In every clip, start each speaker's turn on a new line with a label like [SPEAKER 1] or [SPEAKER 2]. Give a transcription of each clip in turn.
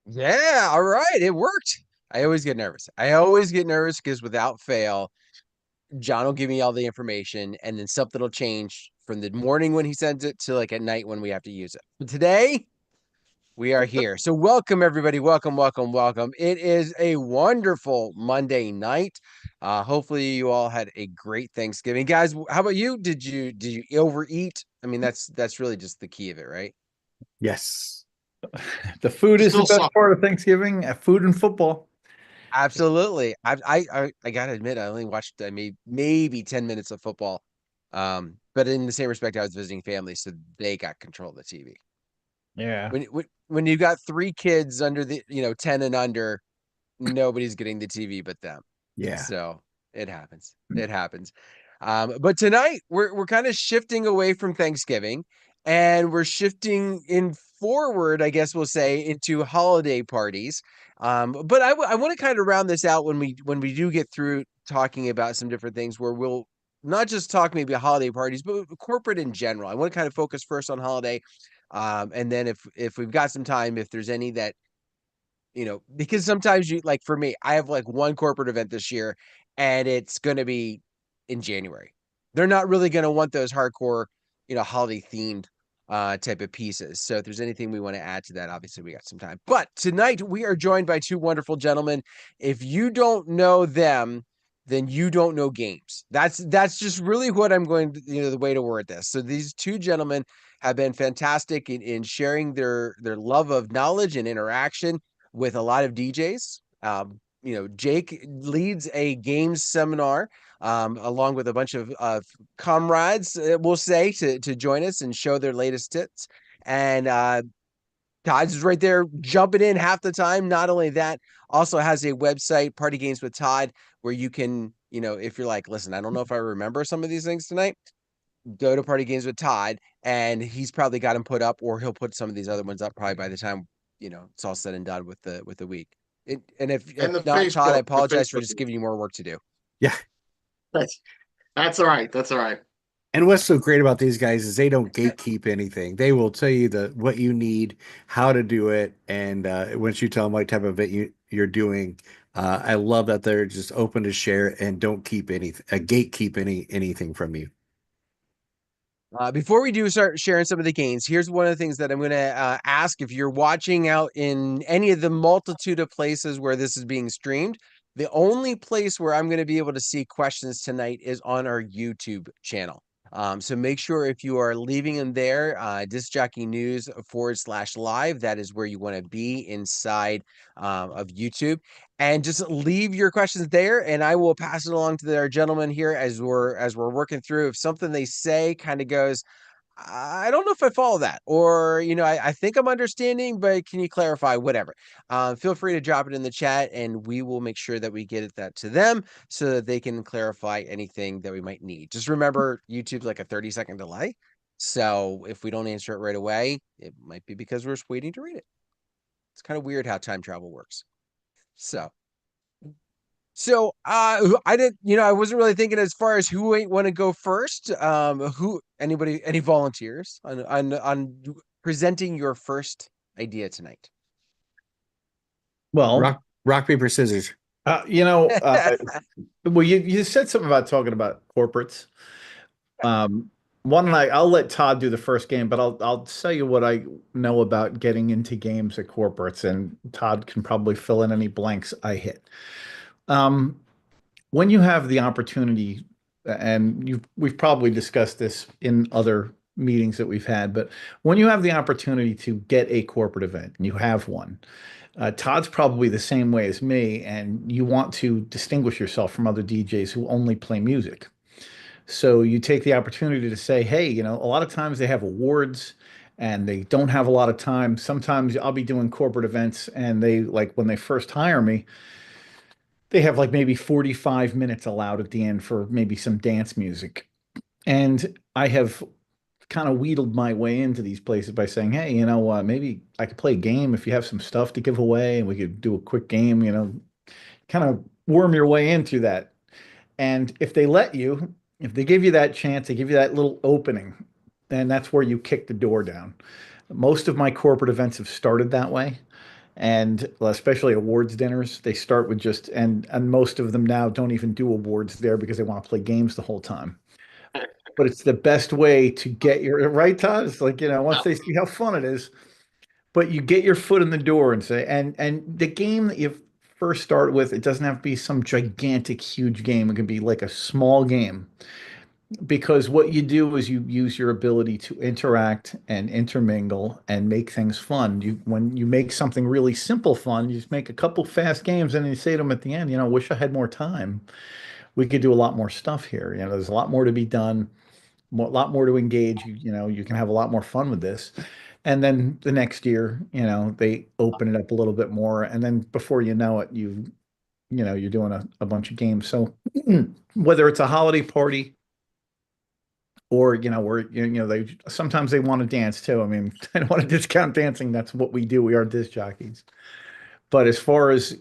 [SPEAKER 1] Yeah, all right. It worked. I always get nervous. I always get nervous because without fail, John will give me all the information and then something will change from the morning when he sends it to like at night when we have to use it. But today we are here. So welcome everybody. Welcome, welcome, welcome. It is a wonderful Monday night. Hopefully you all had a great Thanksgiving. Guys, how about you? Did you overeat? I mean, that's really just the key of it, right?
[SPEAKER 2] Yes. The food is the
[SPEAKER 3] Still
[SPEAKER 2] best
[SPEAKER 3] suck.
[SPEAKER 2] part of Thanksgiving, food and football.
[SPEAKER 1] Absolutely. I gotta admit, I only watched maybe 10 minutes of football. But in the same respect, I was visiting family, so they got control of the TV.
[SPEAKER 2] Yeah.
[SPEAKER 1] When you got three kids under the 10 and under, nobody's getting the TV but them.
[SPEAKER 2] Yeah.
[SPEAKER 1] So it happens. It happens. But tonight we're kind of shifting away from Thanksgiving and we're shifting in forward, I guess we'll say, into holiday parties. But I want to kind of round this out when we do get through talking about some different things where we'll not just talk maybe holiday parties, but corporate in general. I want to kind of focus first on holiday. And then if we've got some time, if there's any that because sometimes you like for me, I have like one corporate event this year and it's going to be in January. They're not really going to want those hardcore, holiday themed type of pieces. So if there's anything we want to add to that, obviously we got some time. But tonight we are joined by two wonderful gentlemen. If you don't know them, then you don't know games. That's just really what I'm going to, the way to word this. So these two gentlemen have been fantastic in sharing their love of knowledge and interaction with a lot of DJs. Jake leads a games seminar along with a bunch of comrades, we'll say, to join us and show their latest tips. And Todd's is right there jumping in half the time. Not only that, also has a website, Party Games with Todd, where you can, if you're like, listen, I don't know if I remember some of these things tonight, go to Party Games with Todd, and he's probably got them put up, or he'll put some of these other ones up probably by the time it's all said and done with the week. And if
[SPEAKER 3] And the
[SPEAKER 1] not, Todd, I
[SPEAKER 3] the
[SPEAKER 1] apologize for
[SPEAKER 3] Facebook.
[SPEAKER 1] just giving you more work to do.
[SPEAKER 2] Yeah.
[SPEAKER 3] That's that's all right. That's all right.
[SPEAKER 2] And what's so great about these guys is they don't gatekeep anything. They will tell you what you need, how to do it, and once you tell them what type of event you're doing, I love that they're just open to share and don't keep anything, gatekeep anything from you.
[SPEAKER 1] Before we do start sharing some of the games, here's one of the things that I'm going to ask if you're watching out in any of the multitude of places where this is being streamed. The only place where I'm going to be able to see questions tonight is on our YouTube channel. So make sure if you are leaving them there, discjockeynews /live, that is where you want to be inside of YouTube. And just leave your questions there, and I will pass it along to our gentlemen here as we're working through. If something they say kind of goes, I don't know if I follow that, or I think I'm understanding, but can you clarify? Whatever. Feel free to drop it in the chat, and we will make sure that we get that to them so that they can clarify anything that we might need. Just remember, YouTube's like a 30-second delay, so if we don't answer it right away, it might be because we're just waiting to read it. It's kind of weird how time travel works. So, I didn't, I wasn't really thinking as far as who ain't want to go first. Any volunteers on presenting your first idea tonight?
[SPEAKER 2] Well,
[SPEAKER 3] Well,
[SPEAKER 2] rock, paper, scissors.
[SPEAKER 3] uh, you know, uh, you said something about talking about corporates. Um, One night I'll let Todd do the first game, but I'll tell you what I know about getting into games at corporates, and Todd can probably fill in any blanks I hit. Um, when you have the opportunity, and we've probably discussed this in other meetings that we've had, but when you have the opportunity to get a corporate event, and you have one, Todd's probably the same way as me, and you want to distinguish yourself from other DJs who only play music. So you take the opportunity to say, hey, a lot of times they have awards and they don't have a lot of time. Sometimes I'll be doing corporate events and they like when they first hire me, they have like maybe 45 minutes allowed at the end for maybe some dance music. And I have kind of wheedled my way into these places by saying, hey, maybe I could play a game if you have some stuff to give away and we could do a quick game, kind of worm your way into that. And if they let you, if they give you that chance, they give you that little opening, and that's where you kick the door down. Most of my corporate events have started that way. And especially awards dinners, they start with just and most of them now don't even do awards there because they want to play games the whole time. But it's the best way to get your right, Todd. It's like, once they see how fun it is, but you get your foot in the door and say, and the game that you first start with, it doesn't have to be some gigantic, huge game. It can be like a small game because what you do is you use your ability to interact and intermingle and make things fun. When you make something really simple fun, you just make a couple fast games and you say to them at the end, wish I had more time. We could do a lot more stuff here. There's a lot more to be done, a lot more to engage. You can have a lot more fun with this. And then the next year, they open it up a little bit more. And then before you know it, you're doing a bunch of games. So whether it's a holiday party or, where, they sometimes they want to dance too. I mean, I don't want to discount dancing. That's what we do. We are disc jockeys. But as far as,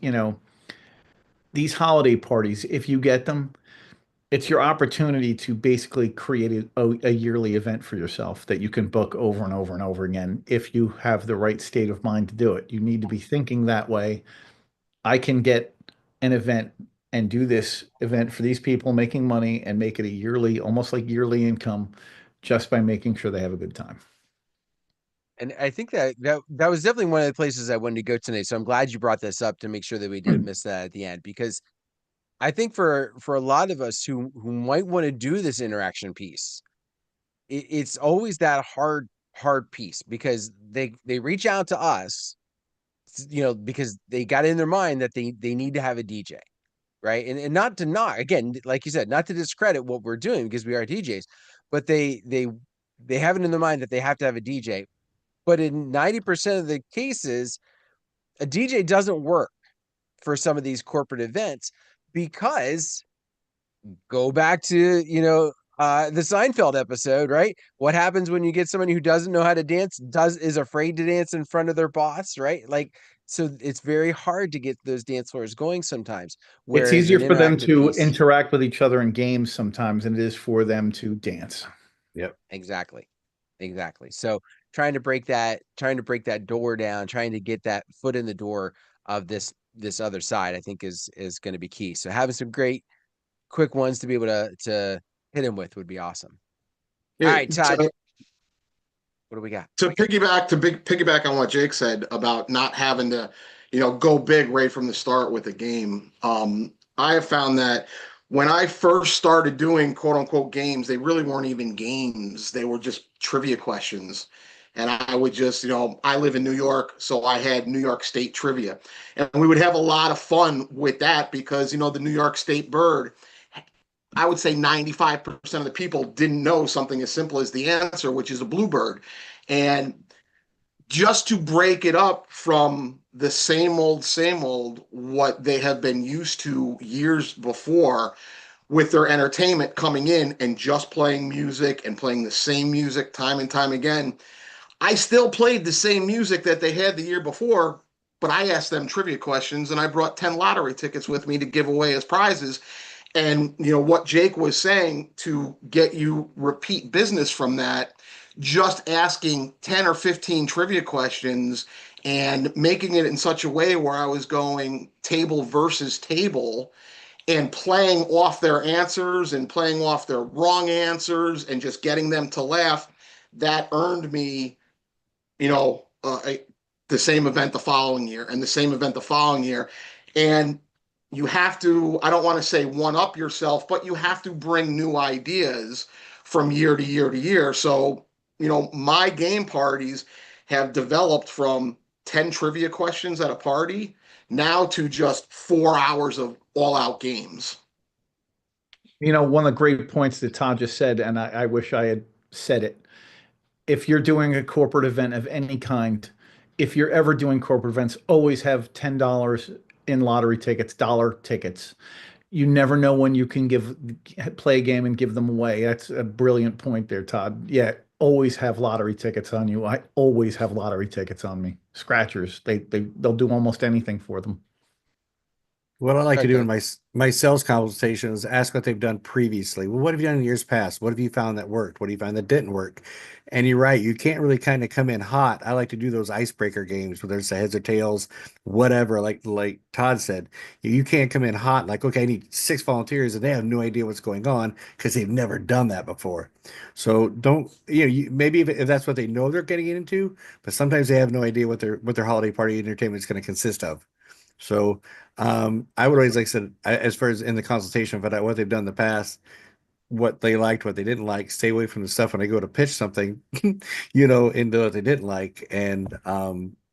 [SPEAKER 3] these holiday parties, if you get them, it's your opportunity to basically create a yearly event for yourself that you can book over and over and over again if you have the right state of mind to do it. You need to be thinking that way. I can get an event and do this event for these people making money and make it a yearly, almost like yearly income just by making sure they have a good time.
[SPEAKER 1] And I think that was definitely one of the places I wanted to go tonight. So I'm glad you brought this up to make sure that we didn't miss that at the end, because I think for a lot of us who might want to do this interaction piece, it's always that hard piece, because they reach out to us, because they got in their mind that they need to have a DJ, right? And not again, like you said, not to discredit what we're doing because we are DJs, but they have it in their mind that they have to have a DJ. But in 90% of the cases, a DJ doesn't work for some of these corporate events, because go back to, the Seinfeld episode, right? What happens when you get somebody who doesn't know how to dance, is afraid to dance in front of their boss, right? Like, so it's very hard to get those dance floors going sometimes.
[SPEAKER 3] It's
[SPEAKER 1] Whereas
[SPEAKER 3] easier
[SPEAKER 1] an
[SPEAKER 3] for them
[SPEAKER 1] interactive
[SPEAKER 3] to
[SPEAKER 1] piece,
[SPEAKER 3] interact with each other in games sometimes than it is for them to dance.
[SPEAKER 2] Yep.
[SPEAKER 1] exactly. Exactly. So trying to break that door down, trying to get that foot in the door of this other side, I think is going to be key. So having some great quick ones to be able to hit him with would be awesome. All
[SPEAKER 4] Yeah,
[SPEAKER 1] right, Todd, what do we got?
[SPEAKER 4] to piggyback on what Jake said about not having to, go big right from the start with a game. I have found that when I first started doing quote unquote games, they really weren't even games. They were just trivia questions. And I would just, I live in New York, so I had New York State trivia. And we would have a lot of fun with that because, the New York State bird, I would say 95% of the people didn't know something as simple as the answer, which is a bluebird. And just to break it up from the same old, what they have been used to years before with their entertainment coming in and just playing music and playing the same music time and time again. I still played the same music that they had the year before, but I asked them trivia questions and I brought 10 lottery tickets with me to give away as prizes. And what Jake was saying, to get you repeat business from that, just asking 10 or 15 trivia questions and making it in such a way where I was going table versus table and playing off their answers and playing off their wrong answers and just getting them to laugh, that earned me, you know, the same event the following year and the same event the following year. And you have to, I don't want to say one up yourself, but you have to bring new ideas from year to year to year. So, my game parties have developed from 10 trivia questions at a party now to just 4 hours of all out games.
[SPEAKER 3] One of the great points that Todd just said, and I wish I had said it. If you're doing a corporate event of any kind, if you're ever doing corporate events, always have $10 in lottery tickets, dollar tickets. You never know when you can play a game and give them away. That's a brilliant point there, Todd. Yeah, always have lottery tickets on you. I always have lottery tickets on me. Scratchers, they'll do almost anything for them.
[SPEAKER 2] What I like to do in
[SPEAKER 1] Okay.
[SPEAKER 2] my sales consultations is ask what they've done previously. Well, what have you done in years past? What have you found that worked? What do you find that didn't work? And you're right, you can't really kind of come in hot. I like to do those icebreaker games, whether it's the heads or tails, whatever. Like Todd said, you can't come in hot like, okay, I need 6 volunteers, and they have no idea what's going on because they've never done that before. So don't, maybe if that's what they know they're getting into, but sometimes they have no idea what their holiday party entertainment is going to consist of. So I would always, like I said, as far as in the consultation, but what they've done in the past, what they liked, what they didn't like, stay away from the stuff when I go to pitch something, into what they didn't like, and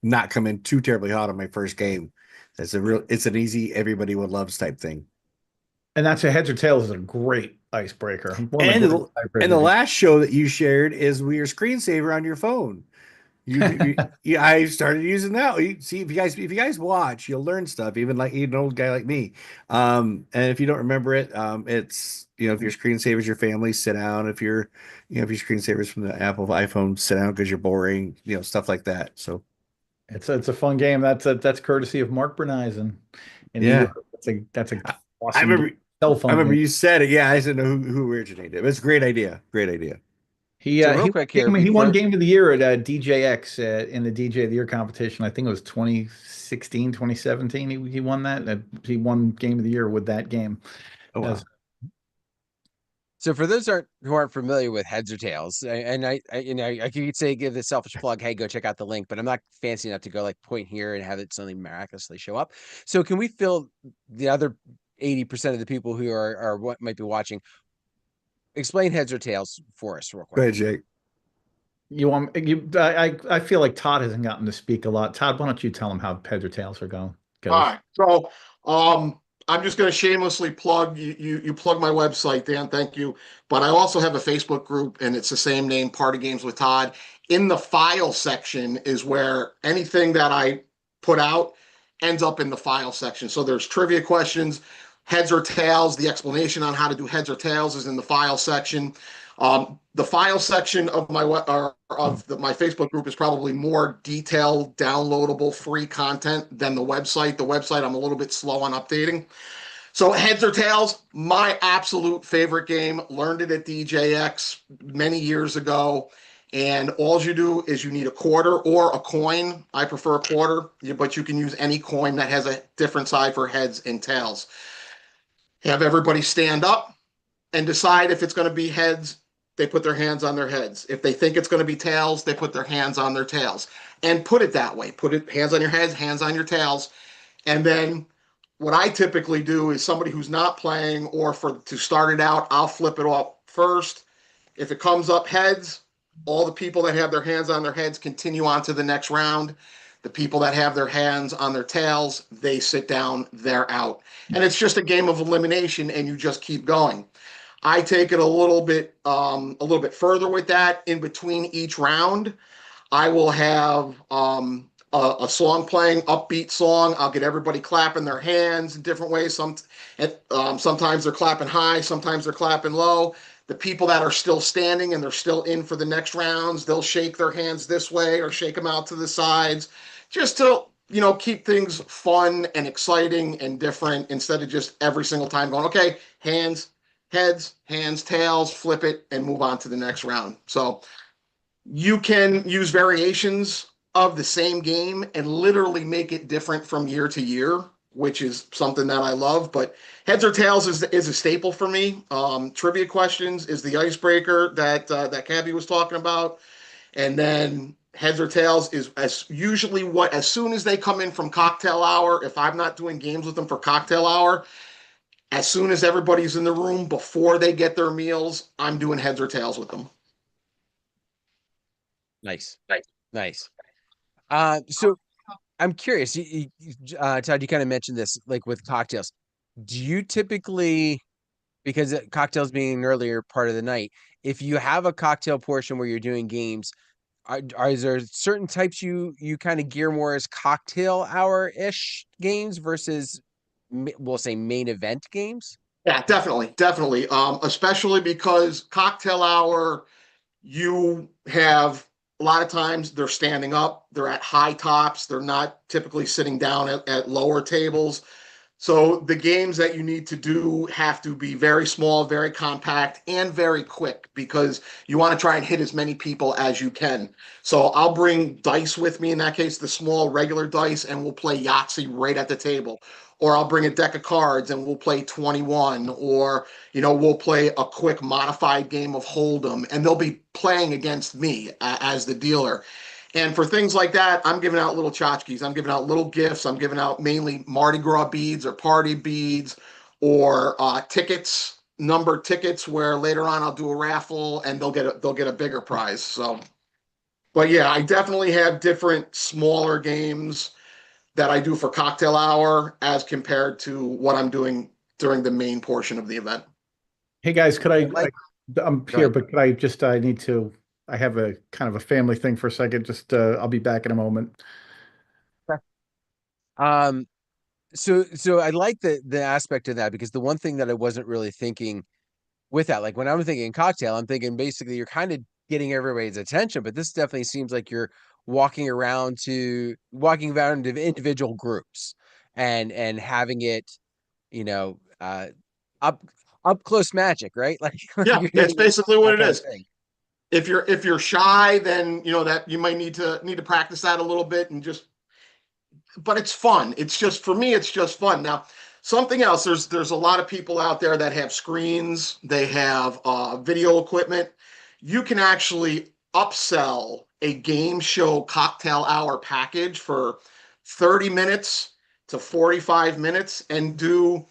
[SPEAKER 2] not come in too terribly hot on my first game. It's an easy, everybody would loves type thing.
[SPEAKER 3] And that's a heads or tails is a great icebreaker. One of
[SPEAKER 2] And
[SPEAKER 3] the great
[SPEAKER 2] and the
[SPEAKER 3] icebreakers.
[SPEAKER 2] last show that you shared is your screensaver on your phone. I started using that. See, if you guys watch, you'll learn stuff. Even like an old guy like me. And if you don't remember it, it's if your screensaver's your family, sit down. If your screensaver's from the Apple iPhone, sit down because you're boring. Stuff like that. So
[SPEAKER 3] It's a fun game. That's courtesy of Mark Berneisen in New
[SPEAKER 2] yeah,
[SPEAKER 3] York. That's a
[SPEAKER 2] I, I
[SPEAKER 3] awesome
[SPEAKER 2] remember.
[SPEAKER 3] cell
[SPEAKER 2] I
[SPEAKER 3] phone
[SPEAKER 2] remember
[SPEAKER 3] game.
[SPEAKER 2] you said it. Yeah, I didn't know who originated it. But it's a great idea. Great idea.
[SPEAKER 3] He
[SPEAKER 1] So
[SPEAKER 3] uh
[SPEAKER 1] real
[SPEAKER 3] he
[SPEAKER 1] quick here
[SPEAKER 3] he won
[SPEAKER 1] before
[SPEAKER 3] Game of the Year at DJX in the DJ of the Year competition. I think it was 2016, 2017. He won that. He won Game of the Year with that game.
[SPEAKER 2] Oh
[SPEAKER 3] As
[SPEAKER 2] wow.
[SPEAKER 1] So for those who aren't familiar with heads or tails, and I could say give the selfish plug, hey, go check out the link, but I'm not fancy enough to go like point here and have it suddenly miraculously show up. So can we fill the other 80% of the people who are what might be watching? Explain heads or tails for us real
[SPEAKER 2] Go
[SPEAKER 1] quick.
[SPEAKER 2] ahead, Jake.
[SPEAKER 3] you want you I feel like Todd hasn't gotten to speak a lot. Todd, why don't you tell him how heads or tails are going
[SPEAKER 4] All
[SPEAKER 3] goes?
[SPEAKER 4] right. So I'm just going to shamelessly plug you plug my website, Dan. Thank you. But I also have a Facebook group, and it's the same name, Party Games with Todd. In the file section is where anything that I put out ends up in the file section. So there's trivia questions, heads or tails. The explanation on how to do heads or tails is in the file section. The file section of my Facebook group is probably more detailed, downloadable, free content than the website. The website I'm a little bit slow on updating. So heads or tails, my absolute favorite game. Learned it at DJX many years ago. And all you do is you need a quarter or a coin. I prefer a quarter, but you can use any coin that has a different side for heads and tails. Have everybody stand up and decide if it's going to be heads. They put their hands on their heads. If they think it's going to be tails, they put their hands on their tails. And put it that way. Put it hands on your heads, hands on your tails. And then what I typically do is somebody who's not playing or for to start it out, I'll flip it off first. If it comes up heads, all the people that have their hands on their heads continue on to the next round. The people that have their hands on their tails, they sit down, they're out. And it's just a game of elimination, and you just keep going. I take it a little bit further with that. In between each round, I will have a song playing, upbeat song. I'll get everybody clapping their hands in different ways. Sometimes they're clapping high, sometimes they're clapping low. The people that are still standing and they're still in for the next rounds, they'll shake their hands this way or shake them out to the sides, just to keep things fun and exciting and different instead of just every single time going, okay, hands, heads, hands, tails, flip it, and move on to the next round. So you can use variations of the same game and literally make it different from year to year, which is something that I love. But heads or tails is a staple for me. Trivia questions is the icebreaker that Cubbie was talking about, and then heads or tails is as soon as they come in from cocktail hour. If I'm not doing games with them for cocktail hour, as soon as everybody's in the room before they get their meals, I'm doing heads or tails with them.
[SPEAKER 1] Nice. Nice. So I'm curious. Todd, you kind of mentioned this, like with cocktails. Do you typically, because cocktails being an earlier part of the night, if you have a cocktail portion where you're doing games, is there certain types you kind of gear more as cocktail hour-ish games versus we'll say main event games?
[SPEAKER 4] Yeah, definitely, definitely. Especially because cocktail hour, you have a lot of times they're standing up, they're at high tops, they're not typically sitting down at lower tables. So the games that you need to do have to be very small, very compact, and very quick because you want to try and hit as many people as you can. So I'll bring dice with me, in that case, the small regular dice, and we'll play Yahtzee right at the table. Or I'll bring a deck of cards and we'll play 21, or we'll play a quick modified game of Hold'em, and they'll be playing against me as the dealer. And for things like that, I'm giving out little tchotchkes. I'm giving out little gifts. I'm giving out mainly Mardi Gras beads or party beads or tickets, numbered tickets, where later on I'll do a raffle and they'll get a bigger prize. So, but yeah, I definitely have different smaller games that I do for cocktail hour as compared to what I'm doing during the main portion of the event.
[SPEAKER 3] Hey guys, I'm
[SPEAKER 1] Go
[SPEAKER 3] here,
[SPEAKER 1] ahead.
[SPEAKER 3] but I need to, I have a kind of a family thing for a second. I'll be back in a moment.
[SPEAKER 1] Um, so I like the aspect of that, because the one thing that I wasn't really thinking with that, like when I'm thinking cocktail, I'm thinking basically you're kind of getting everybody's attention, but this definitely seems like you're walking around to individual groups and having it, you know, up up close magic, right? Like
[SPEAKER 4] Yeah,
[SPEAKER 1] you're
[SPEAKER 4] that's
[SPEAKER 1] doing
[SPEAKER 4] basically what
[SPEAKER 1] that
[SPEAKER 4] it
[SPEAKER 1] kind of
[SPEAKER 4] is.
[SPEAKER 1] thing.
[SPEAKER 4] If you're shy, then that you might need to practice that a little bit and just, but it's fun. It's just, for me, it's just fun. Now, something else, there's a lot of people out there that have screens, they have video equipment. You can actually upsell a game show cocktail hour package for 30 minutes to 45 minutes and do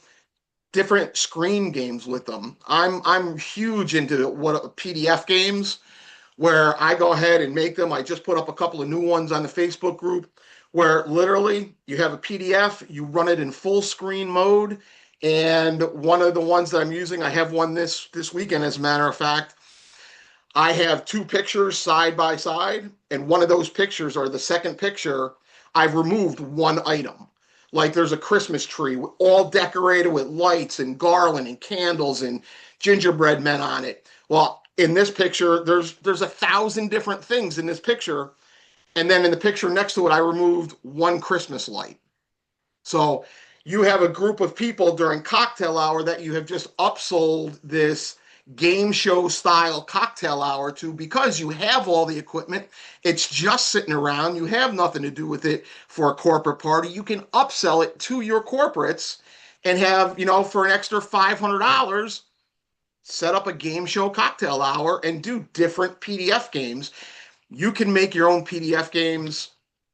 [SPEAKER 4] different screen games with them. I'm huge into what PDF games, where I go ahead and make them. I just put up a couple of new ones on the Facebook group where literally you have a PDF, you run it in full screen mode. And one of the ones that I'm using, I have one this weekend, as a matter of fact. I have two pictures side by side, and one of those pictures, or the second picture, I've removed one item. Like there's a Christmas tree all decorated with lights and garland and candles and gingerbread men on it. Well, in this picture, there's 1,000 different things in this picture, and then in the picture next to it, I removed one Christmas light. So you have a group of people during cocktail hour that you have just upsold this game show style cocktail hour to, because you have all the equipment. It's just sitting around. You have nothing to do with it for a corporate party. You can upsell it to your corporates and have, for an extra $500, set up a game show cocktail hour and do different PDF games. You can make your own PDF games.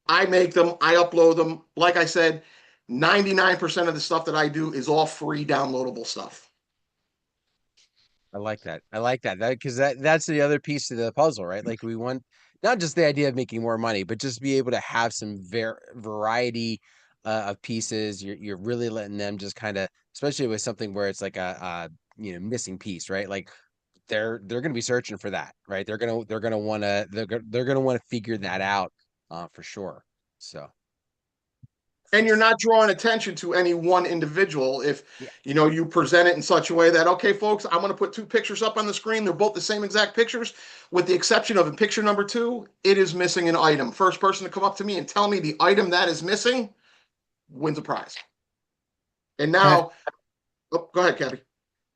[SPEAKER 4] I make them, I upload them. Like I said, 99% of the stuff that I do is all free downloadable stuff.
[SPEAKER 1] I like that. I like that. Because that's the other piece of the puzzle, right? Like we want not just the idea of making more money, but just be able to have some variety of pieces. You're really letting them just kind of, especially with something where it's like a missing piece, right? Like they're going to be searching for that, right? They're going to want to figure that out for sure. So
[SPEAKER 4] And you're not drawing attention to any one individual if
[SPEAKER 1] yeah,
[SPEAKER 4] you present it in such a way that, okay, folks, I'm going to put two pictures up on the screen. They're both the same exact pictures, with the exception of in picture number 2, it is missing an item. First person to come up to me and tell me the item that is missing wins a prize. And
[SPEAKER 2] Ha-
[SPEAKER 4] now, oh, go ahead, Cabby.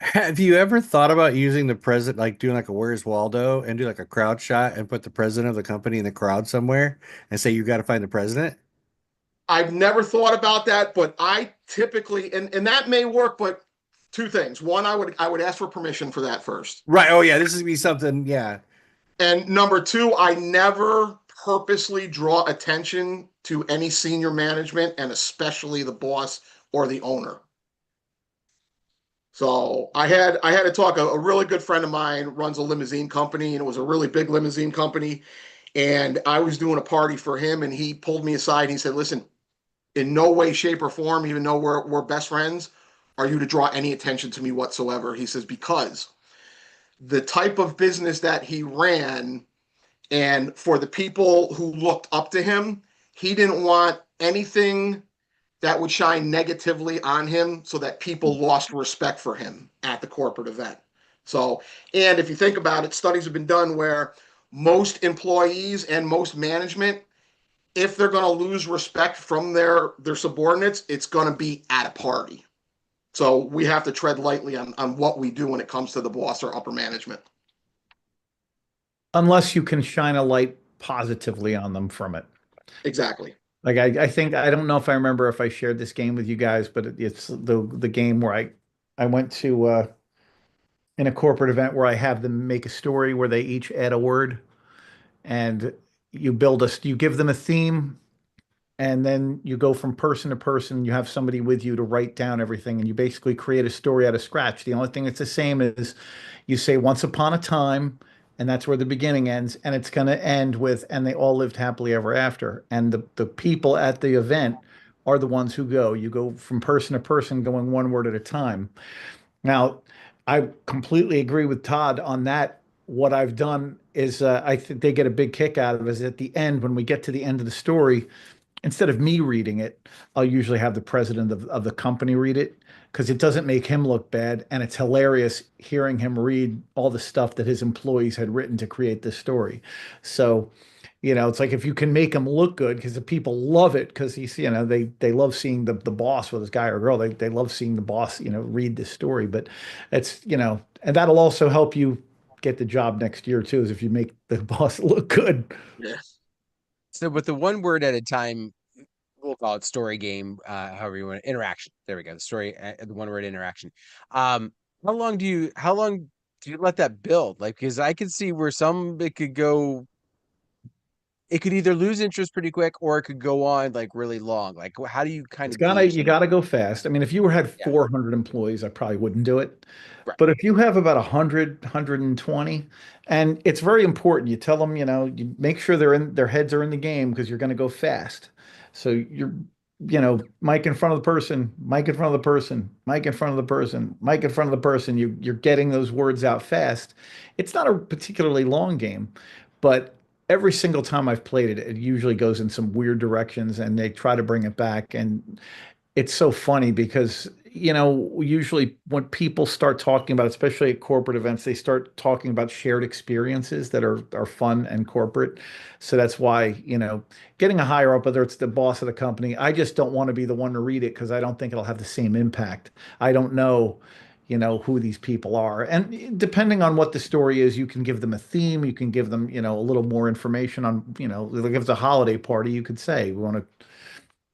[SPEAKER 2] Have you ever thought about using the president, like doing like a Where's Waldo and do like a crowd shot and put the president of the company in the crowd somewhere and say you got to find the president?
[SPEAKER 4] I've never thought about that, but I typically, and that may work, but two things. One, I would ask for permission for that first.
[SPEAKER 2] Right. Oh yeah, this is gonna be something. Yeah.
[SPEAKER 4] And number two, I never purposely draw attention to any senior management, and especially the boss or the owner. So I had to talk. A really good friend of mine runs a limousine company, and it was a really big limousine company. And I was doing a party for him, and he pulled me aside and he said, "Listen, in no way, shape, or form, even though we're best friends, are you to draw any attention to me whatsoever." He says, because the type of business that he ran, and for the people who looked up to him, he didn't want anything that would shine negatively on him so that people lost respect for him at the corporate event. So, and if you think about it, studies have been done where most employees and most management if they're going to lose respect from their subordinates, it's going to be at a party. So we have to tread lightly on what we do when it comes to the boss or upper management.
[SPEAKER 3] Unless you can shine a light positively on them from it.
[SPEAKER 4] Exactly.
[SPEAKER 3] Like I think I don't know if I remember if I shared this game with you guys, but it's the game where I went to in a corporate event where I have them make a story where they each add a word, and you give them a theme, and then you go from person to person. You have somebody with you to write down everything, and you basically create a story out of scratch. The only thing that's the same is you say once upon a time, and that's where the beginning ends, and it's going to end with and they all lived happily ever after. And the people at the event are the ones who go. You go from person to person, going one word at a time. Now, I completely agree with Todd on that. What I've done is I think they get a big kick out of it is at the end, when we get to the end of the story, instead of me reading it, I'll usually have the president of the company read it because it doesn't make him look bad. And it's hilarious hearing him read all the stuff that his employees had written to create this story. So, it's like if you can make him look good, because the people love it, because they love seeing the boss, whether it's guy or girl, they love seeing the boss, read this story. But it's, and that'll also help you get the job next year too, is if you make the boss look good.
[SPEAKER 4] Yeah.
[SPEAKER 1] So with the one word at a time, we'll call it story game, however you want, interaction. There we go. The story, the one word interaction. How long do you let that build? Like, because I can see where it could either lose interest pretty quick or it could go on like really long. Like, how do you kind
[SPEAKER 3] It's
[SPEAKER 1] of
[SPEAKER 3] gotta
[SPEAKER 1] gauge
[SPEAKER 3] you
[SPEAKER 1] that?
[SPEAKER 3] gotta go fast. I mean, if you had
[SPEAKER 1] Yeah,
[SPEAKER 3] 400 employees, I probably wouldn't do it.
[SPEAKER 1] right.
[SPEAKER 3] But if you have about 100, 120, and it's very important, you tell them, you make sure their heads are in the game because you're going to go fast. So mic in front of the person, mic in front of the person, mic in front of the person, mic in front of the person. You're getting those words out fast. It's not a particularly long game, but every single time I've played it, it usually goes in some weird directions and they try to bring it back. And it's so funny because, usually when people start talking about, especially at corporate events, they start talking about shared experiences that are fun and corporate. So that's why, getting a higher up, whether it's the boss of the company, I just don't want to be the one to read it because I don't think it'll have the same impact. I don't know, who these people are. And depending on what the story is, you can give them a theme, you can give them, a little more information on, like if it's a holiday party, you could say, we want to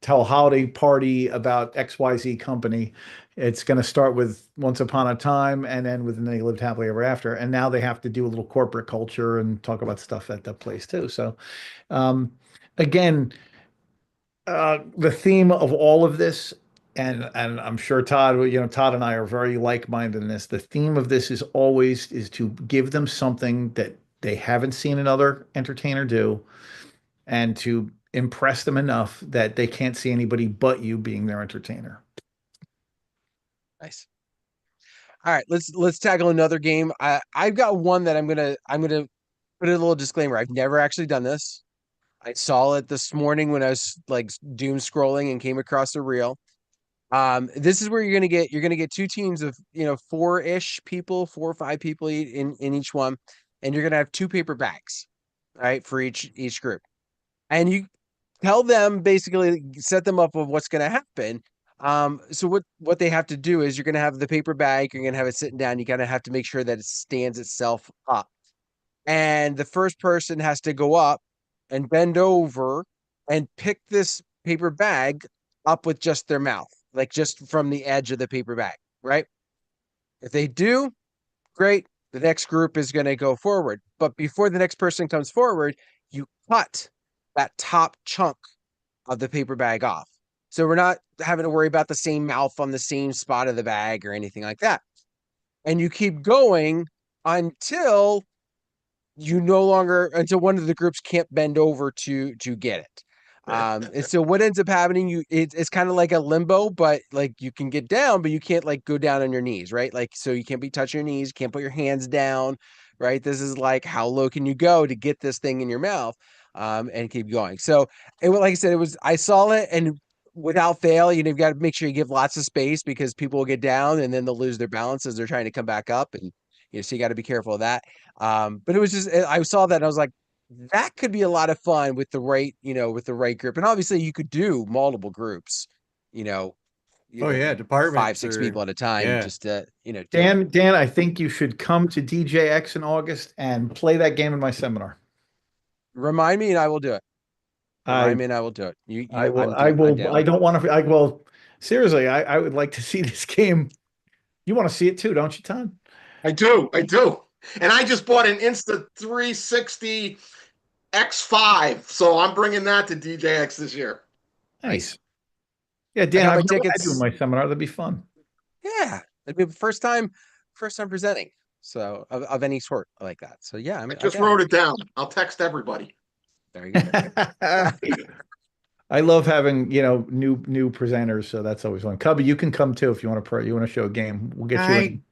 [SPEAKER 3] tell a holiday party about XYZ company. It's going to start with once upon a time and then with and they lived happily ever after. And now they have to do a little corporate culture and talk about stuff at that place too. So, um, again, the theme of all of this, and I'm sure Todd, Todd and I are very like-minded in this. The theme of this is always is to give them something that they haven't seen another entertainer do and to impress them enough that they can't see anybody but you being their entertainer.
[SPEAKER 1] Nice. All right, let's tackle another game. I've got one that I'm gonna put a little disclaimer. I've never actually done this. I saw it this morning when I was like doom scrolling and came across a reel. This is where you're gonna get two teams of four-ish people, 4 or 5 people in each one, and you're gonna have two paper bags, right, for each group. And you tell them basically set them up of what's gonna happen. So what they have to do is you're gonna have the paper bag, you're gonna have it sitting down, you gotta have to make sure that it stands itself up. And the first person has to go up and bend over and pick this paper bag up with just their mouth, like just from the edge of the paper bag, right? If they do, great. The next group is going to go forward. But before the next person comes forward, you cut that top chunk of the paper bag off. So we're not having to worry about the same mouth on the same spot of the bag or anything like that. And you keep going until until one of the groups can't bend over to get it. And so what ends up happening, it's kind of like a limbo, but like you can get down, but you can't like go down on your knees, right? Like, so you can't be touching your knees, you can't put your hands down, right? This is like, how low can you go to get this thing in your mouth, and keep going. So like I said, I saw it, and without fail, you've got to make sure you give lots of space because people will get down and then they'll lose their balance as they're trying to come back up. And, so you got to be careful of that. But it was just, I saw that and I was like, that could be a lot of fun with the right, with the right group. And obviously you could do multiple groups, you know,
[SPEAKER 2] Oh yeah,
[SPEAKER 1] five,
[SPEAKER 2] departments
[SPEAKER 1] 6
[SPEAKER 2] are
[SPEAKER 1] people at a time,
[SPEAKER 2] yeah.
[SPEAKER 1] just to, do it.
[SPEAKER 3] Dan, I think you should come to DJX in August and play that game in my seminar.
[SPEAKER 1] Remind me and I will do it.
[SPEAKER 3] I
[SPEAKER 1] Remind me and I will do it.
[SPEAKER 3] I will
[SPEAKER 1] I'm
[SPEAKER 3] I
[SPEAKER 1] I'm
[SPEAKER 3] will
[SPEAKER 1] down.
[SPEAKER 3] I don't want to I well seriously, I would like to see this game. You want to see it too, don't you, Todd?
[SPEAKER 4] I do. And I just bought an Insta 360 X5, so I'm bringing that to DJX this year.
[SPEAKER 3] Nice. Yeah,
[SPEAKER 1] I
[SPEAKER 3] Dan,
[SPEAKER 1] got my
[SPEAKER 3] I've never had you in
[SPEAKER 1] tickets.
[SPEAKER 3] my seminar. That'd be fun.
[SPEAKER 1] Yeah. It'd be the first time presenting. So of any sort like that. So yeah,
[SPEAKER 4] I
[SPEAKER 1] I'm
[SPEAKER 4] just
[SPEAKER 1] down.
[SPEAKER 4] wrote it down. I'll text everybody.
[SPEAKER 1] Very good. Very good.
[SPEAKER 3] I love having, new presenters, so that's always fun. Cubbie, you can come too if you want to show a game. We'll get you
[SPEAKER 2] I
[SPEAKER 3] in.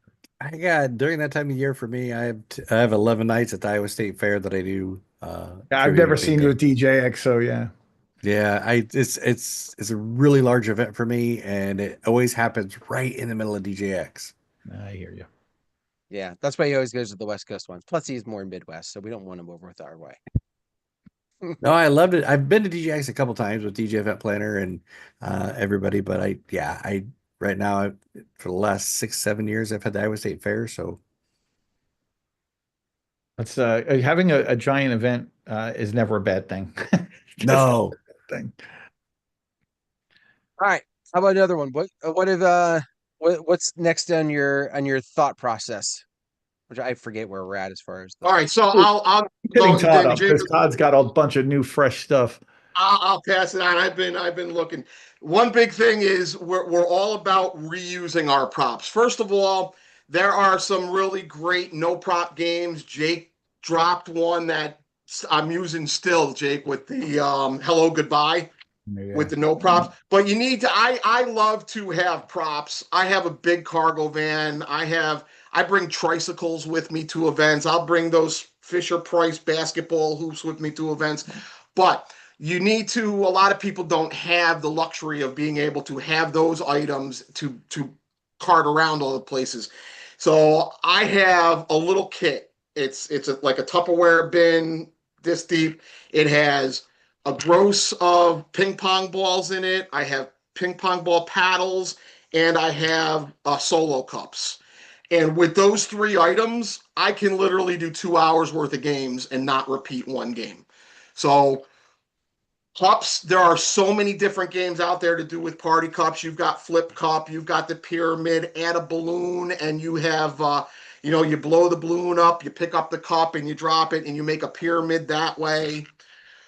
[SPEAKER 2] I got during that time of year for me, I have 11 nights at the Iowa State Fair that I do
[SPEAKER 3] Yeah, I've
[SPEAKER 2] trivia
[SPEAKER 3] never
[SPEAKER 2] and
[SPEAKER 3] seen you
[SPEAKER 2] bingo.
[SPEAKER 3] at DJX, so yeah.
[SPEAKER 2] Yeah, it's a really large event for me, and it always happens right in the middle of DJX.
[SPEAKER 3] I hear you.
[SPEAKER 1] Yeah. That's why he always goes to the West Coast ones. Plus he's more Midwest, so we don't want him over with our way.
[SPEAKER 2] No, I loved it. I've been to DJX a couple times with DJ Event Planner and everybody, but I right now for the last 6, 7 years I've had the Iowa State Fair, so
[SPEAKER 3] That's having a giant event is never a bad thing. That's not
[SPEAKER 2] no.
[SPEAKER 3] a bad thing.
[SPEAKER 1] All right. How about another one? What's next on your thought process? Which I forget where we're at as far as
[SPEAKER 4] All right, so
[SPEAKER 3] Ooh,
[SPEAKER 4] I'll
[SPEAKER 3] Hitting
[SPEAKER 4] go.
[SPEAKER 3] Todd
[SPEAKER 4] Then
[SPEAKER 3] up because
[SPEAKER 4] Jacob,
[SPEAKER 3] Todd's got a bunch of new fresh stuff.
[SPEAKER 4] I'll pass it on. I've been looking. One big thing is we're all about reusing our props. First of all, there are some really great no prop games. Jake dropped one that I'm using still, Jake, with the hello goodbye
[SPEAKER 3] Yeah.
[SPEAKER 4] with the no props. But you need to. I love to have props. I have a big cargo van. I bring tricycles with me to events. I'll bring those Fisher Price basketball hoops with me to events. But you need to. A lot of people don't have the luxury of being able to have those items to cart around all the places. So I have a little kit. Like a Tupperware bin this deep. It has a gross of ping pong balls in it. I have ping pong ball paddles, and I have solo cups. And with those three items, I can literally do 2 hours worth of games and not repeat one game. So cups, there are so many different games out there to do with party cups. You've got flip cup, you've got the pyramid, add a balloon, and you have, you blow the balloon up, you pick up the cup and you drop it, and you make a pyramid that way.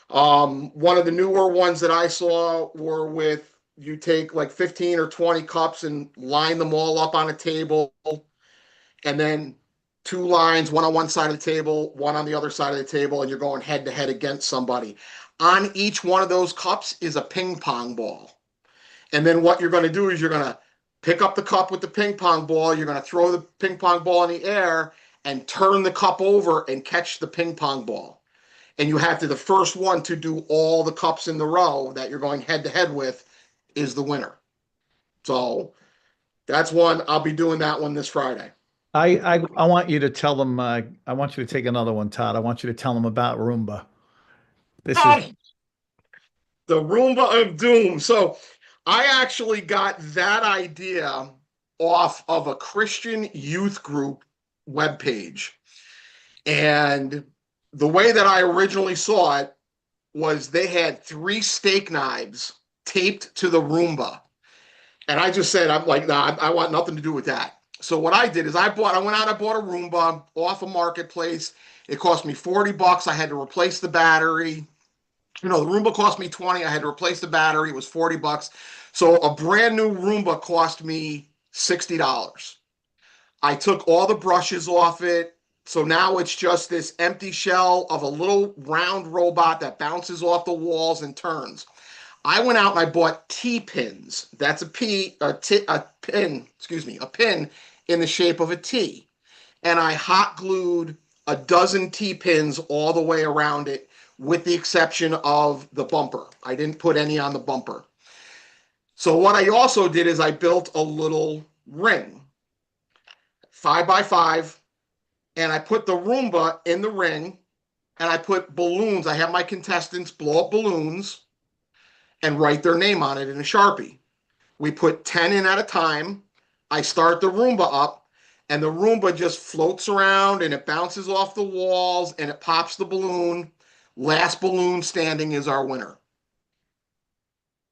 [SPEAKER 4] One of the newer ones that I saw were with you take like 15 or 20 cups and line them all up on a table, and then two lines, one on one side of the table, one on the other side of the table, and you're going head to head against somebody. On each one of those cups is a ping pong ball. And then what you're going to do is you're going to pick up the cup with the ping pong ball, you're going to throw the ping pong ball in the air and turn the cup over and catch the ping pong ball. And you have to, the first one to do all the cups in the row that you're going head to head with is the winner. So that's one. I'll be doing that one this Friday.
[SPEAKER 3] I want you to tell them. I want you to take another one, Todd. I want you to tell them about Roomba. This is
[SPEAKER 4] Oh, the Roomba of Doom. So I actually got that idea off of a Christian youth group webpage. And the way that I originally saw it was they had 3 steak knives taped to the Roomba. And I just said, I'm like, nah, I want nothing to do with that. So what I did is I went out, I bought a Roomba off a marketplace. It cost me $40. I had to replace the battery. The Roomba cost me 20. I had to replace the battery. It was $40. So a brand new Roomba cost me $60. I took all the brushes off it. So now it's just this empty shell of a little round robot that bounces off the walls and turns. I went out and I bought T-pins. That's a pin in the shape of a T. And I hot glued a dozen T-pins all the way around it, with the exception of the bumper. I didn't put any on the bumper. So what I also did is I built a little ring, 5x5, and I put the Roomba in the ring, and I put balloons. I have my contestants blow up balloons and write their name on it in a Sharpie. We put 10 in at a time. I start the Roomba up, and the Roomba just floats around and it bounces off the walls and it pops the balloon. Last balloon standing is our winner.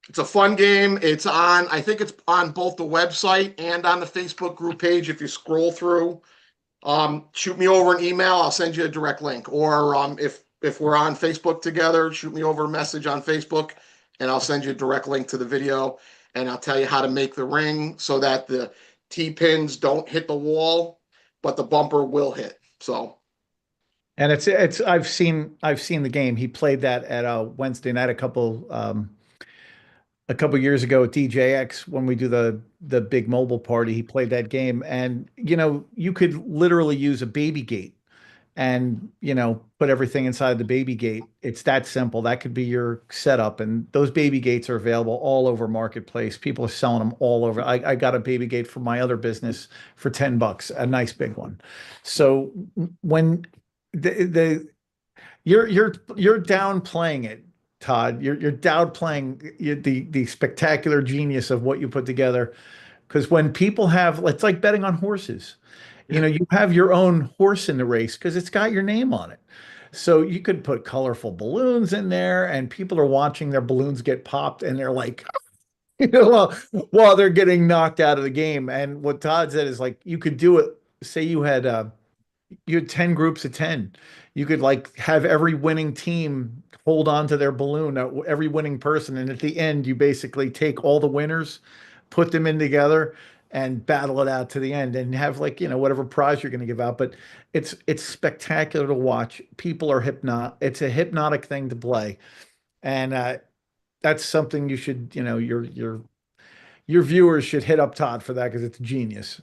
[SPEAKER 4] It's a fun game. It's on, I think it's on both the website and on the Facebook group page if you scroll through. Shoot me over an email. I'll send you a direct link. Or if we're on Facebook together, shoot me over a message on Facebook and I'll send you a direct link to the video and I'll tell you how to make the ring so that the T-pins don't hit the wall, but the bumper will hit. So.
[SPEAKER 3] And I've seen the game. He played that at a Wednesday night a couple years ago at DJX when we do the big mobile party. He played that game, and you could literally use a baby gate and put everything inside the baby gate. It's that simple. That could be your setup, and those baby gates are available all over Marketplace. People are selling them all over. I got a baby gate from my other business for $10, a nice big one. So when you're downplaying it, Todd. You're downplaying the spectacular genius of what you put together. Because when people have, it's like betting on horses. You have your own horse in the race because it's got your name on it. So you could put colorful balloons in there, and people are watching their balloons get popped, and they're like, while they're getting knocked out of the game. And what Todd said is like you could do it. Say you had 10 groups of 10. You could like have every winning team hold on to their balloon, every winning person. And at the end, you basically take all the winners, put them in together and battle it out to the end and have like, whatever prize you're going to give out. But it's spectacular to watch. People are it's a hypnotic thing to play. And that's something you should, your viewers should hit up Todd for that because it's genius.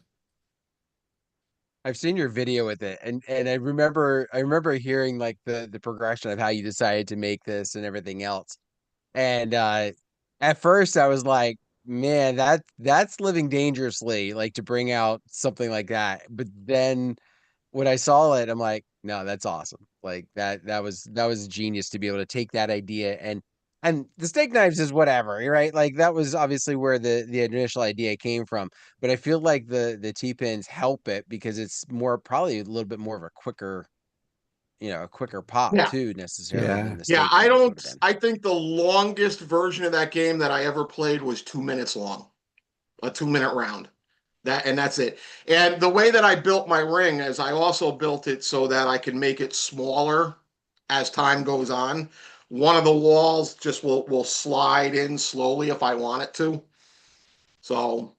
[SPEAKER 1] I've seen your video with it, and I remember hearing like the progression of how you decided to make this and everything else. And at first I was like, man, that's living dangerously, like to bring out something like that. But then when I saw it, I'm like, no, that's awesome. Like that was genius to be able to take that idea and the steak knives is whatever, right? Like that was obviously where the initial idea came from. But I feel like the T-pins help it because it's more probably a little bit more of a quicker pop
[SPEAKER 4] Yeah.
[SPEAKER 1] too, necessarily than the
[SPEAKER 4] Yeah,
[SPEAKER 1] steak knives would have been.
[SPEAKER 4] I think the longest version of that game that I ever played was 2 minutes long, a 2 minute round. That's it. And the way that I built my ring is I also built it so that I can make it smaller as time goes on. One of the walls just will slide in slowly if I want it to. So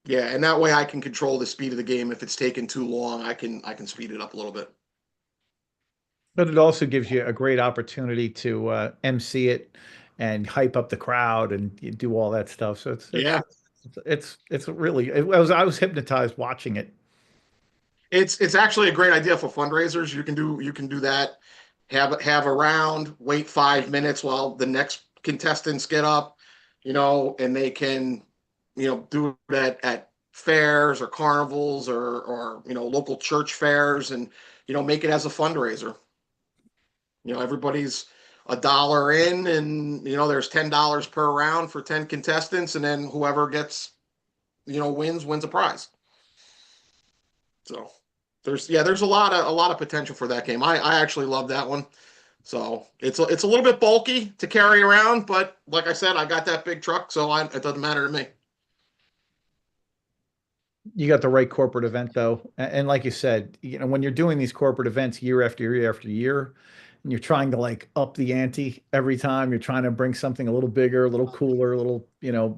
[SPEAKER 4] yeah, and that way I can control the speed of the game. If it's taking too long, I can speed it up a little bit.
[SPEAKER 3] But it also gives you a great opportunity to MC it and hype up the crowd and you do all that stuff. So
[SPEAKER 4] Yeah.
[SPEAKER 3] it's really I was hypnotized watching it.
[SPEAKER 4] It's actually a great idea for fundraisers. You can do that. Have a round, wait 5 minutes while the next contestants get up, and they can, do that at fairs or carnivals or local church fairs and make it as a fundraiser. Everybody's $1 in, and there's $10 per round for 10 contestants, and then whoever gets wins a prize. So there's a lot of potential for that game. I actually love that one. So it's a little bit bulky to carry around, but like I said, I got that big truck, so it doesn't matter to me.
[SPEAKER 3] You got the right corporate event though. And like you said, when you're doing these corporate events year after year after year, and you're trying to like up the ante every time, you're trying to bring something a little bigger, a little cooler, a little,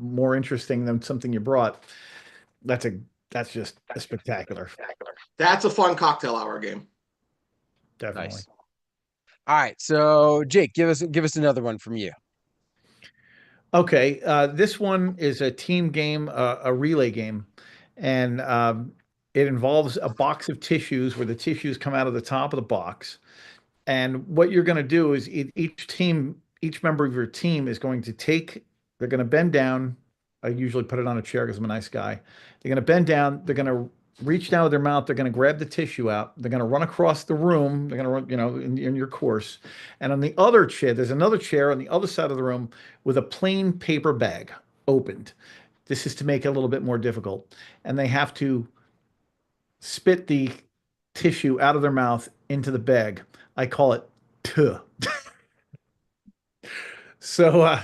[SPEAKER 3] more interesting than something you brought. That's just a spectacular.
[SPEAKER 4] That's a fun cocktail hour game.
[SPEAKER 3] Definitely.
[SPEAKER 1] Nice. All right, so Jake, give us another one from you.
[SPEAKER 3] Okay, this one is a team game, a relay game, and it involves a box of tissues where the tissues come out of the top of the box. And what you're going to do is each member of your team is going to they're going to bend down. I usually put it on a chair because I'm a nice guy. They're going to bend down. They're going to reach down with their mouth. They're going to grab the tissue out. They're going to run across the room. They're going to run, in your course. And on the other chair, there's another chair on the other side of the room with a plain paper bag opened. This is to make it a little bit more difficult. And they have to spit the tissue out of their mouth into the bag. I call it tuh. So,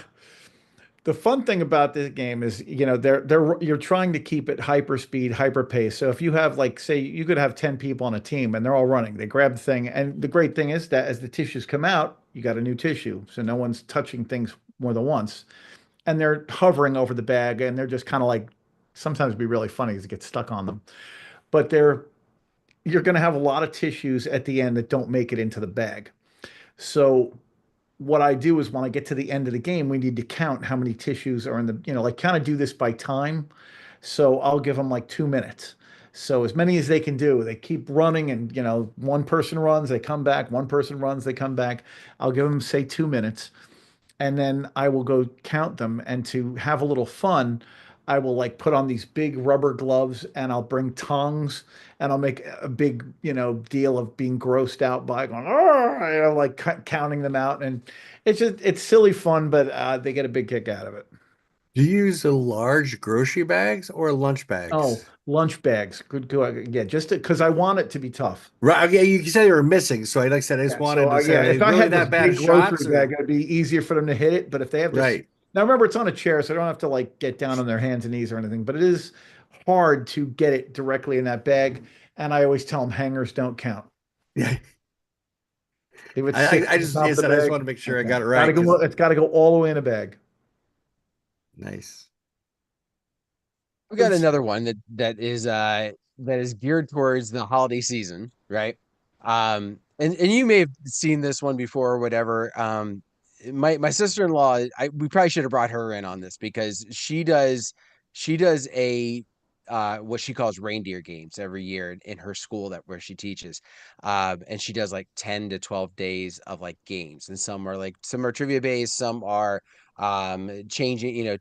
[SPEAKER 3] the fun thing about this game is, you're trying to keep it hyper speed, hyper pace. So if you have, like, say you could have 10 people on a team and they're all running, they grab the thing. And the great thing is that as the tissues come out, you got a new tissue. So no one's touching things more than once. And they're hovering over the bag and they're just kind of like, sometimes it'd be really funny because it gets stuck on them. But you're going to have a lot of tissues at the end that don't make it into the bag. So what I do is when I get to the end of the game, we need to count how many tissues are in the, like kind of do this by time. So I'll give them like 2 minutes. So as many as they can do, they keep running and, one person runs, they come back, one person runs, they come back. I'll give them, say, 2 minutes. And then I will go count them. And to have a little fun, I will like put on these big rubber gloves and I'll bring tongs and I'll make a big, deal of being grossed out by going, oh, like counting them out. And it's silly fun, but they get a big kick out of it.
[SPEAKER 2] Do you use the large grocery bags or lunch
[SPEAKER 3] Oh,
[SPEAKER 2] bags?
[SPEAKER 3] lunch bags. Good. Yeah, just because I want it to be tough.
[SPEAKER 2] Right. Yeah, you said they were missing. So like I said, I just
[SPEAKER 3] Yeah.
[SPEAKER 2] wanted
[SPEAKER 3] So
[SPEAKER 2] to say,
[SPEAKER 3] yeah,
[SPEAKER 2] are they
[SPEAKER 3] if I
[SPEAKER 2] really
[SPEAKER 3] had this
[SPEAKER 2] that bad
[SPEAKER 3] big grocery
[SPEAKER 2] shots
[SPEAKER 3] bag,
[SPEAKER 2] or
[SPEAKER 3] it'd be easier for them to hit it. But if they have this,
[SPEAKER 2] right?
[SPEAKER 3] now remember it's on a chair, so I don't have to like get down on their hands and knees or anything. But it is hard to get it directly in that bag. And I always tell them hangers don't count.
[SPEAKER 2] Yeah.
[SPEAKER 3] If it's six
[SPEAKER 2] I
[SPEAKER 3] on
[SPEAKER 2] just,
[SPEAKER 3] top
[SPEAKER 2] I
[SPEAKER 3] of the
[SPEAKER 2] said, I just
[SPEAKER 3] bag,
[SPEAKER 2] want to make sure I
[SPEAKER 3] okay.
[SPEAKER 2] got it right because
[SPEAKER 3] It's got to go all the way in a bag.
[SPEAKER 2] nice.
[SPEAKER 1] We got
[SPEAKER 2] It's,
[SPEAKER 1] another one that is geared towards the holiday season, right? And you may have seen this one before or whatever. My sister-in-law, we probably should have brought her in on this because she does a what she calls reindeer games every year in her school where she teaches. And she does like 10 to 12 days of like games. And some are trivia based, some are changing,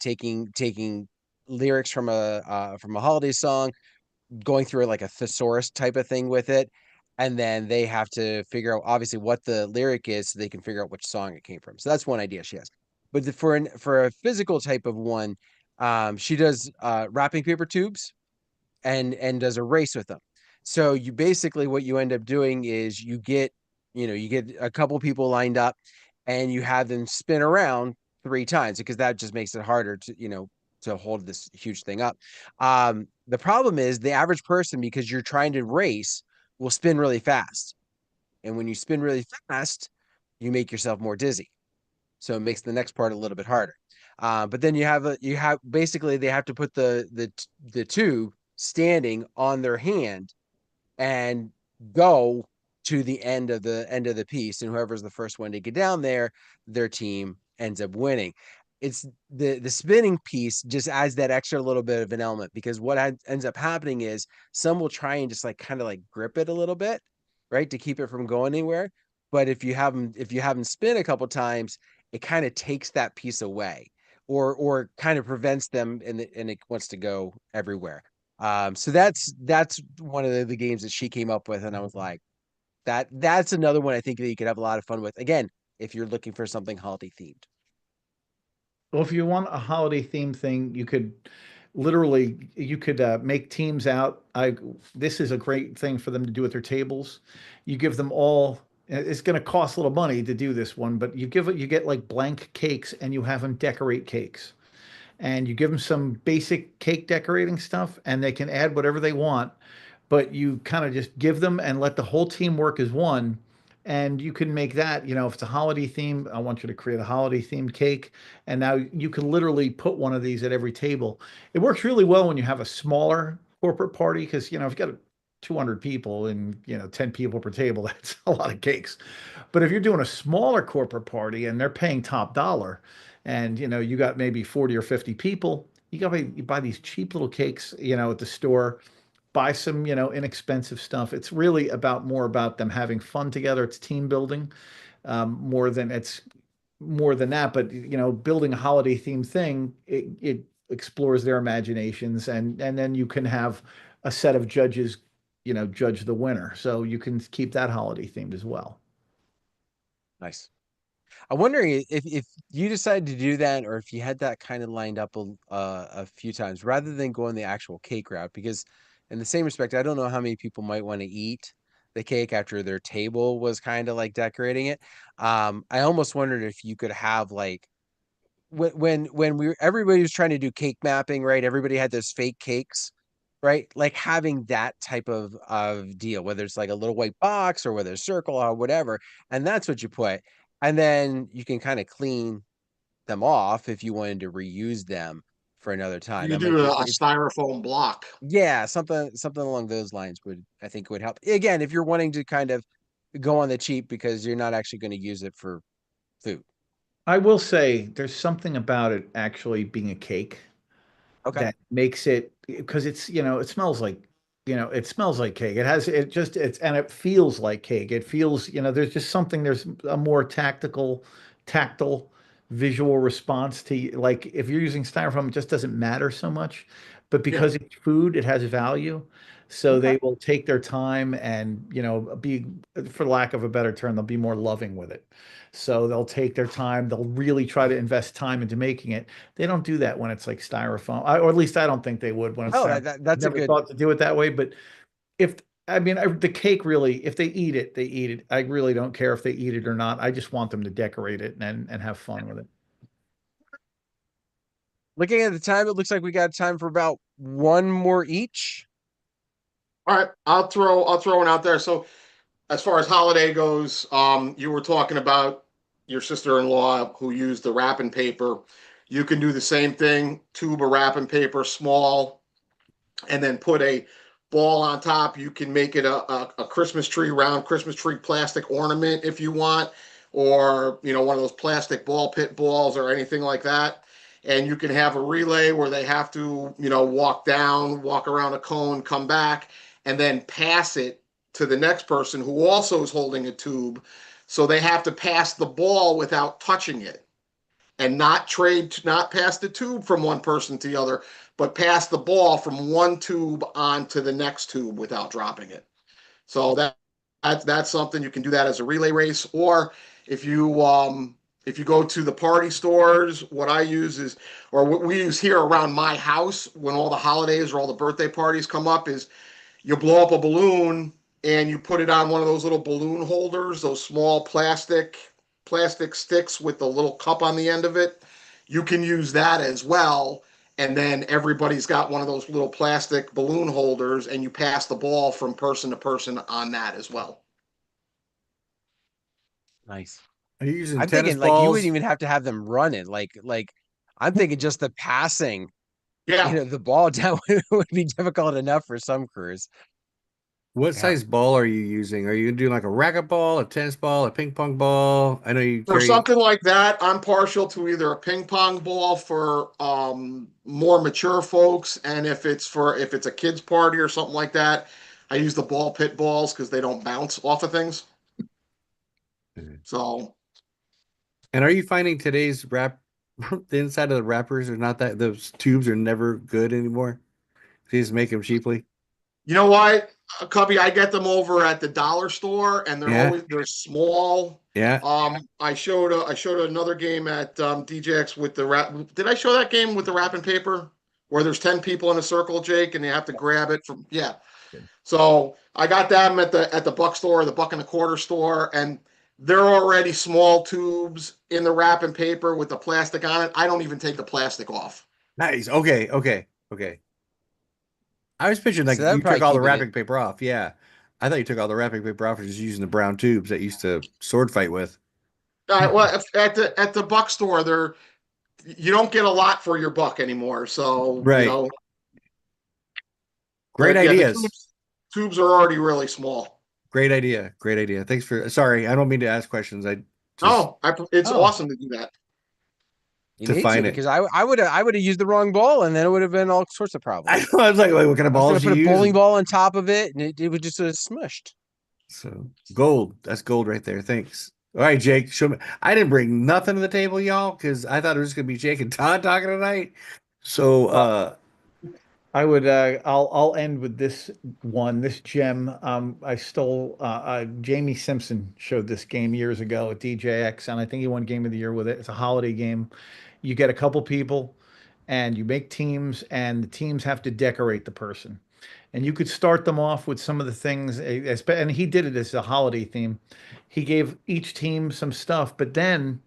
[SPEAKER 1] taking lyrics from a holiday song, going through like a thesaurus type of thing with it, and then they have to figure out obviously what the lyric is so they can figure out which song it came from. So that's one idea she has. But for a physical type of one, she does wrapping paper tubes and does a race with them. So you basically what you end up doing is you get a couple people lined up and you have them spin around 3 times because that just makes it harder to hold this huge thing up. The problem is the average person, because you're trying to race, will spin really fast. And when you spin really fast, you make yourself more dizzy. So it makes the next part a little bit harder. But then you have basically they have to put the tube standing on their hand and go to the end of the piece, and whoever's the first one to get down there, their team ends up winning. It's the spinning piece just adds that extra little bit of an element because what ends up happening is some will try and just like kind of like grip it a little bit, right, to keep it from going anywhere. But if you have them spin a couple times, it kind of takes that piece away, or kind of prevents them, and it wants to go everywhere. So that's one of the games that she came up with, and I was like, that's another one I think that you could have a lot of fun with. Again, if you're looking for something holiday themed.
[SPEAKER 3] Well, if you want a holiday theme thing, you could make teams out. This is a great thing for them to do at their tables. You give them all. It's going to cost a little money to do this one, but you get like blank cakes and you have them decorate cakes. And you give them some basic cake decorating stuff and they can add whatever they want, but you kind of just give them and let the whole team work as one. And you can make that, if it's a holiday theme, I want you to create a holiday themed cake. And now you can literally put one of these at every table. It works really well when you have a smaller corporate party because, if you've got 200 people and, 10 people per table, that's a lot of cakes. But if you're doing a smaller corporate party and they're paying top dollar and, you got maybe 40 or 50 people, you buy these cheap little cakes, at the store, buy some, inexpensive stuff. It's really more about them having fun together. It's team building, more than that. But, building a holiday themed thing, it explores their imaginations and then you can have a set of judges, judge the winner. So you can keep that holiday themed as well.
[SPEAKER 1] Nice. I'm wondering if you decided to do that, or if you had that kind of lined up a few times, rather than going the actual cake route. Because in the same respect, I don't know how many people might want to eat the cake after their table was kind of like decorating it. I almost wondered if you could have like when everybody was trying to do cake mapping, right? Everybody had those fake cakes, right? Like having that type of deal, whether it's like a little white box or whether it's circle or whatever, and that's what you put, and then you can kind of clean them off if you wanted to reuse them for another time.
[SPEAKER 4] You
[SPEAKER 1] That
[SPEAKER 4] do
[SPEAKER 1] might be
[SPEAKER 4] a styrofoam block.
[SPEAKER 1] yeah, something along those lines would, I think, would help. Again, if you're wanting to kind of go on the cheap because you're not actually going to use it for food.
[SPEAKER 3] I will say there's something about it actually being a cake
[SPEAKER 1] Okay.
[SPEAKER 3] that makes it, because it's, it smells like cake. And it feels like cake. It feels, there's just something, there's a more tactile visual response to, like, if you're using styrofoam, it just doesn't matter so much. But
[SPEAKER 4] Yeah.
[SPEAKER 3] because it's food, it has value. So
[SPEAKER 1] Okay.
[SPEAKER 3] they will take their time and, be, for lack of a better term, they'll be more loving with it. So they'll take their time. They'll really try to invest time into making it. They don't do that when it's like styrofoam, or at least I don't think they would when it's
[SPEAKER 1] Oh,
[SPEAKER 3] styrofoam.
[SPEAKER 1] that's a
[SPEAKER 3] Never
[SPEAKER 1] good.
[SPEAKER 3] thought to do it that way. But if I mean the cake, really, if they eat it, they eat it. I really don't care if they eat it or not. I just want them to decorate it and have fun with it.
[SPEAKER 1] Looking at the time, it looks like we got time for about one more each.
[SPEAKER 4] All right, I'll throw one out there. So as far as holiday goes, you were talking about your sister-in-law who used the wrapping paper. You can do the same thing, tube of wrapping paper, small, and then put a ball on top. You can make it a Christmas tree, round Christmas tree plastic ornament if you want, or one of those plastic ball pit balls or anything like that. And you can have a relay where they have to, walk down, walk around a cone, come back, and then pass it to the next person who also is holding a tube. So they have to pass the ball without touching it, and not pass the tube from one person to the other, but pass the ball from one tube onto the next tube without dropping it. So that's something you can do that as a relay race. Or if you go to the party stores, what I use is, or what we use here around my house when all the holidays or all the birthday parties come up, is you blow up a balloon and you put it on one of those little balloon holders, those small plastic sticks with the little cup on the end of it. You can use that as well. And then everybody's got one of those little plastic balloon holders, and you pass the ball from person to person on that as well.
[SPEAKER 1] Nice.
[SPEAKER 2] Are you using
[SPEAKER 1] I'm
[SPEAKER 2] tennis
[SPEAKER 1] thinking like you wouldn't
[SPEAKER 2] balls?
[SPEAKER 1] even have to have them running. Like I'm thinking just the passing,
[SPEAKER 4] Yeah.
[SPEAKER 1] the ball down would be difficult enough for some crews.
[SPEAKER 2] What
[SPEAKER 1] Yeah.
[SPEAKER 2] size ball are you using? Are you doing like a racquetball, a tennis ball, a ping pong ball? I know you
[SPEAKER 4] For
[SPEAKER 2] carry.
[SPEAKER 4] something like that, I'm partial to either a ping pong ball for more mature folks, and if it's a kids party or something like that, I use the ball pit balls because they don't bounce off of things. So
[SPEAKER 2] And are you finding today's the inside of the wrappers are not that, those tubes are never good anymore? They just make them cheaply.
[SPEAKER 4] you know what, Cubbie, I get them over at the dollar store, and
[SPEAKER 2] Yeah,
[SPEAKER 4] they're small.
[SPEAKER 2] yeah.
[SPEAKER 4] I showed another game at DJX with the wrap. Did I show that game with the wrapping paper where there's 10 people in a circle, Jake, and you have to grab it from? Yeah. So I got them at the buck store, the buck and a quarter store, and they're already small tubes in the wrapping paper with the plastic on it. I don't even take the plastic off.
[SPEAKER 2] Nice. Okay, okay, okay. I was picturing
[SPEAKER 1] So
[SPEAKER 2] like
[SPEAKER 1] that
[SPEAKER 2] you
[SPEAKER 1] would probably
[SPEAKER 2] took all the
[SPEAKER 1] keep it.
[SPEAKER 2] wrapping paper off. Yeah. I thought you took all the wrapping paper off and just using the brown tubes that you used to sword fight with.
[SPEAKER 4] Well, at the buck store, you don't get a lot for your buck anymore. So
[SPEAKER 2] Right. Great
[SPEAKER 4] yeah, the
[SPEAKER 2] ideas.
[SPEAKER 4] tubes are already really small.
[SPEAKER 2] Great idea. Great idea. Thanks for sorry, I don't mean to ask questions. I just
[SPEAKER 4] Oh, it's
[SPEAKER 3] Oh,
[SPEAKER 4] awesome to do that.
[SPEAKER 1] You
[SPEAKER 2] to
[SPEAKER 1] need to,
[SPEAKER 2] find it.
[SPEAKER 1] because I would have used the wrong ball, and then it would have been all sorts of
[SPEAKER 2] I
[SPEAKER 1] problems.
[SPEAKER 2] was like, wait, what kind of
[SPEAKER 1] I was gonna
[SPEAKER 2] balls do
[SPEAKER 1] put a
[SPEAKER 2] you
[SPEAKER 1] bowling
[SPEAKER 2] use?
[SPEAKER 1] ball on top of it, and it would just sort of smushed.
[SPEAKER 2] So gold. That's gold right there. Thanks. All right, Jake, show me. I didn't bring nothing to the table, y'all, because I thought it was gonna be Jake and Todd talking tonight. So
[SPEAKER 4] Well,
[SPEAKER 3] I would I'll end with this gem. I stole Jamie Simpson showed this game years ago at DJX, and I think he won Game of the Year with it. It's a holiday game. You get a couple people and you make teams, and the teams have to decorate the person. And you could start them off with some of the things, and he did it as a holiday theme. He gave each team some stuff, but then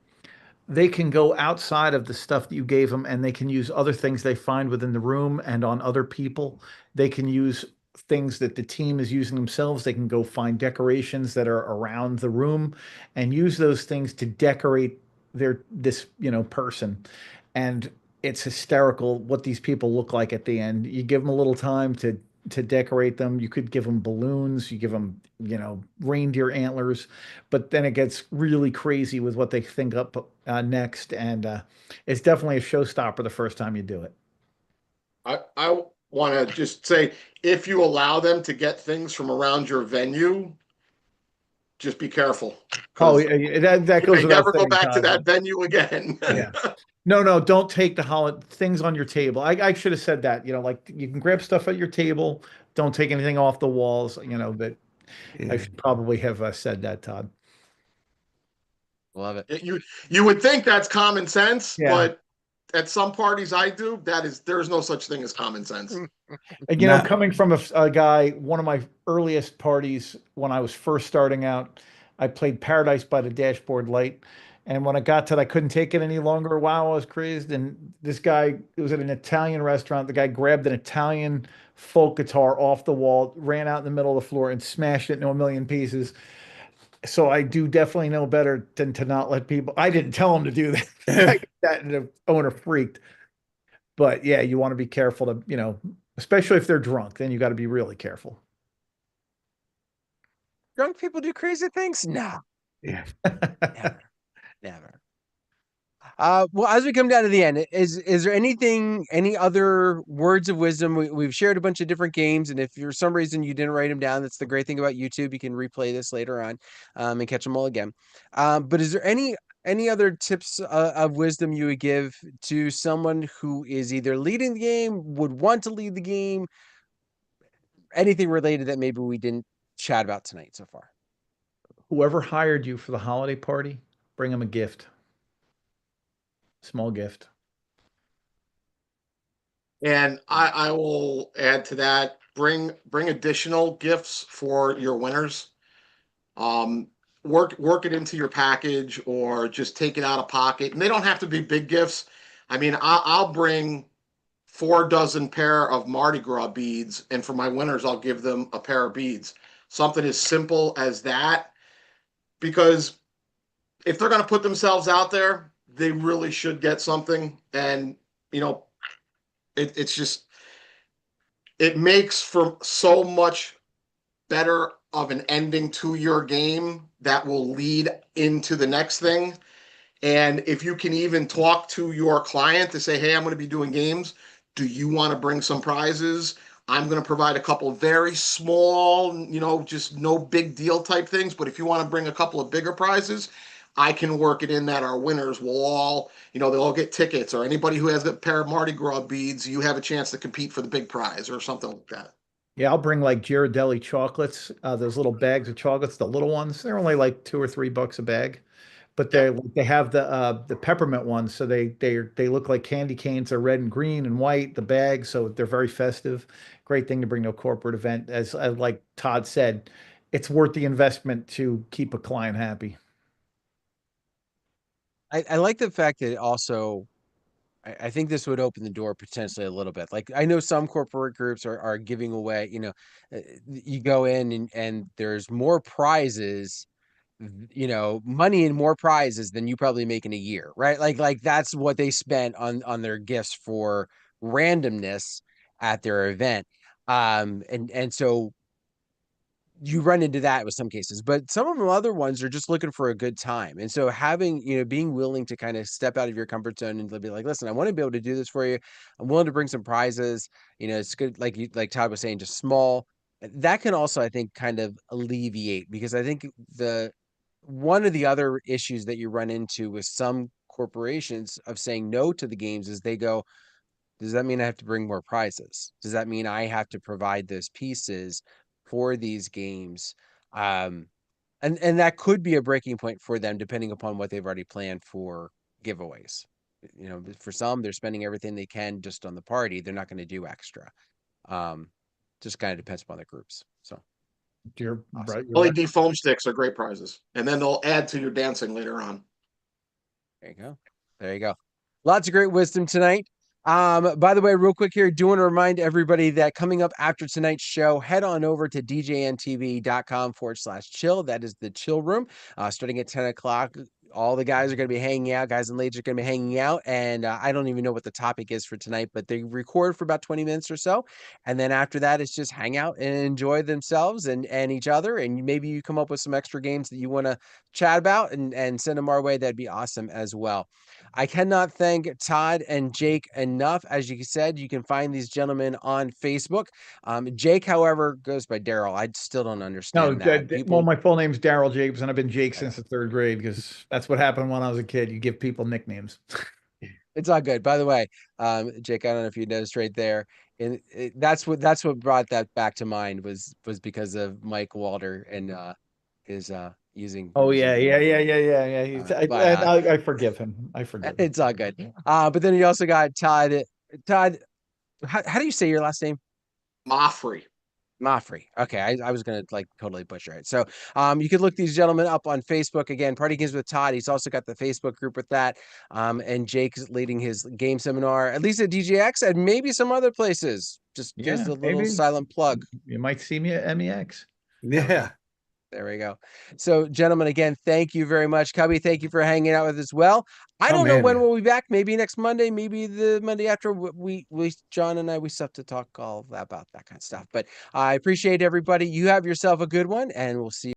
[SPEAKER 3] they can go outside of the stuff that you gave them, and they can use other things they find within the room and on other people. They can use things that the team is using themselves. They can go find decorations that are around the room and use those things to decorate this person. And it's hysterical what these people look like at the end. You give them a little time to decorate them. You could give them balloons, you give them, reindeer antlers, but then it gets really crazy with what they think up next. And it's definitely a showstopper the first time you do it.
[SPEAKER 4] I want to just say, if you allow them to get things from around your venue, just be careful.
[SPEAKER 3] Oh, yeah, that
[SPEAKER 4] You
[SPEAKER 3] goes
[SPEAKER 4] may
[SPEAKER 3] without
[SPEAKER 4] never go
[SPEAKER 3] saying,
[SPEAKER 4] back to
[SPEAKER 3] Todd.
[SPEAKER 4] that venue again.
[SPEAKER 3] Yeah. No, don't take the holiday things on your table. I should have said that, like you can grab stuff at your table. Don't take anything off the walls, that I
[SPEAKER 2] Yeah.
[SPEAKER 3] should probably have said that, Todd.
[SPEAKER 1] Love it.
[SPEAKER 4] You would think that's common sense,
[SPEAKER 3] Yeah.
[SPEAKER 4] but at some parties I do, there's no such thing as common sense.
[SPEAKER 3] And,
[SPEAKER 2] Not-
[SPEAKER 3] coming from a guy, one of my earliest parties when I was first starting out, I played Paradise by the Dashboard Light. And when I got to it, I couldn't take it any longer. Wow, I was crazed. And this guy, it was at an Italian restaurant. The guy grabbed an Italian folk guitar off the wall, ran out in the middle of the floor, and smashed it into a million pieces. So I do definitely know better than to not let people. I didn't tell him to do that. That the owner freaked. But yeah, you want to be careful to, especially if they're drunk, then you got to be really careful.
[SPEAKER 1] Drunk people do crazy things? No,
[SPEAKER 2] Yeah.
[SPEAKER 1] never, never. Well, as we come down to the end, is there any other words of wisdom? We've shared a bunch of different games, and if for some reason you didn't write them down, that's the great thing about YouTube. You can replay this later on, and catch them all again. But is there any other tips of wisdom you would give to someone who is either leading the game, would want to lead the game, anything related that maybe we didn't chat about tonight so far?
[SPEAKER 3] Whoever hired you for the holiday party, bring them a gift. Small gift.
[SPEAKER 4] And I will add to that, bring additional gifts for your winners. Work it into your package, or just take it out of pocket. And they don't have to be big gifts. I mean, I'll bring 4 dozen pair of Mardi Gras beads, and for my winners, I'll give them a pair of beads. Something as simple as that, because if they're going to put themselves out there, they really should get something. And it's just, it makes for so much better of an ending to your game that will lead into the next thing. And if you can even talk to your client to say, hey, I'm going to be doing games. Do you want to bring some prizes? I'm going to provide a couple of very small, just no big deal type things. But if you want to bring a couple of bigger prizes, I can work it in that our winners will all, they'll all get tickets, or anybody who has a pair of Mardi Gras beads, you have a chance to compete for the big prize or something like that.
[SPEAKER 3] Yeah, I'll bring like Ghirardelli chocolates, those little bags of chocolates, the little ones. They're only like $2 or $3 a bag, but they have the peppermint ones, so they look like candy canes. They're red and green and white, the bags, so they're very festive. Great thing to bring to a corporate event. As like Todd said, it's worth the investment to keep a client happy.
[SPEAKER 1] I like the fact that it also, I think this would open the door potentially a little bit. Like, I know some corporate groups are giving away, you go in and there's more prizes, money and more prizes than you probably make in a year, right? Like that's what they spent on their gifts for randomness at their event. And so you run into that with some cases, but some of them other ones are just looking for a good time. And so having, being willing to kind of step out of your comfort zone and be like, listen, I want to be able to do this for you. I'm willing to bring some prizes. It's good. Like Todd was saying, just small. That can also, I think, kind of alleviate, because I think one of the other issues that you run into with some corporations of saying no to the games is they go, Does that mean I have to bring more prizes? Does that mean I have to provide those pieces for these games? And that could be a breaking point for them, depending upon what they've already planned for giveaways. For some, they're spending everything they can just on the party. They're not going to do extra. Um, just kind of depends upon the groups. So
[SPEAKER 3] You're
[SPEAKER 1] awesome.
[SPEAKER 3] right. You're right.
[SPEAKER 4] LED foam sticks are great prizes, and then they'll add to your dancing later on.
[SPEAKER 1] There you go. There you go. Lots of great wisdom tonight. By the way, real quick here, do want to remind everybody that coming up after tonight's show, head on over to djntv.com/chill. That is the chill room. Starting at 10 o'clock. All the guys are going to be hanging out. Guys and ladies are going to be hanging out. And I don't even know what the topic is for tonight, but they record for about 20 minutes or so. And then after that, it's just hang out and enjoy themselves and each other. And maybe you come up with some extra games that you want to chat about and send them our way. That'd be awesome as well. I cannot thank Todd and Jake enough. As you said, you can find these gentlemen on Facebook. Jake, however, goes by Daryl. I still don't
[SPEAKER 3] No,
[SPEAKER 1] understand that.
[SPEAKER 3] well,
[SPEAKER 1] People,
[SPEAKER 3] my full name's Daryl Jacobs, and I've been Jake since the third grade because that's what happened when I was a kid. You give people nicknames.
[SPEAKER 1] it's all good. By the way, Jake, I don't know if you noticed right there, and that's what brought that back to mind was because of Mike Walter and his using.
[SPEAKER 3] Oh
[SPEAKER 1] using
[SPEAKER 3] yeah,
[SPEAKER 1] your
[SPEAKER 3] yeah,
[SPEAKER 1] name.
[SPEAKER 3] yeah, yeah, yeah, yeah.
[SPEAKER 1] But
[SPEAKER 3] I forgive him. I forgive him.
[SPEAKER 1] it's all good. But then you also got Todd. Todd, how do you say your last name?
[SPEAKER 4] Moffrey.
[SPEAKER 1] Moffrey. Okay, I was gonna like totally butcher it. So you could look these gentlemen up on Facebook again. Party Games with Todd. He's also got the Facebook group with that. And Jake's leading his game seminar, at least at DJX and maybe some other places. Just gives
[SPEAKER 3] Yeah,
[SPEAKER 1] a little
[SPEAKER 3] maybe
[SPEAKER 1] silent plug.
[SPEAKER 3] you might see me at MEX.
[SPEAKER 2] Yeah.
[SPEAKER 1] There we go. So, gentlemen, again, thank you very much. Cubbie, thank you for hanging out with us. Well, I
[SPEAKER 2] Oh,
[SPEAKER 1] don't know when
[SPEAKER 2] man.
[SPEAKER 1] we'll be back. Maybe next Monday, maybe the Monday after. We John and I, we still have to talk all about that kind of stuff. But I appreciate everybody. You have yourself a good one, and we'll see you.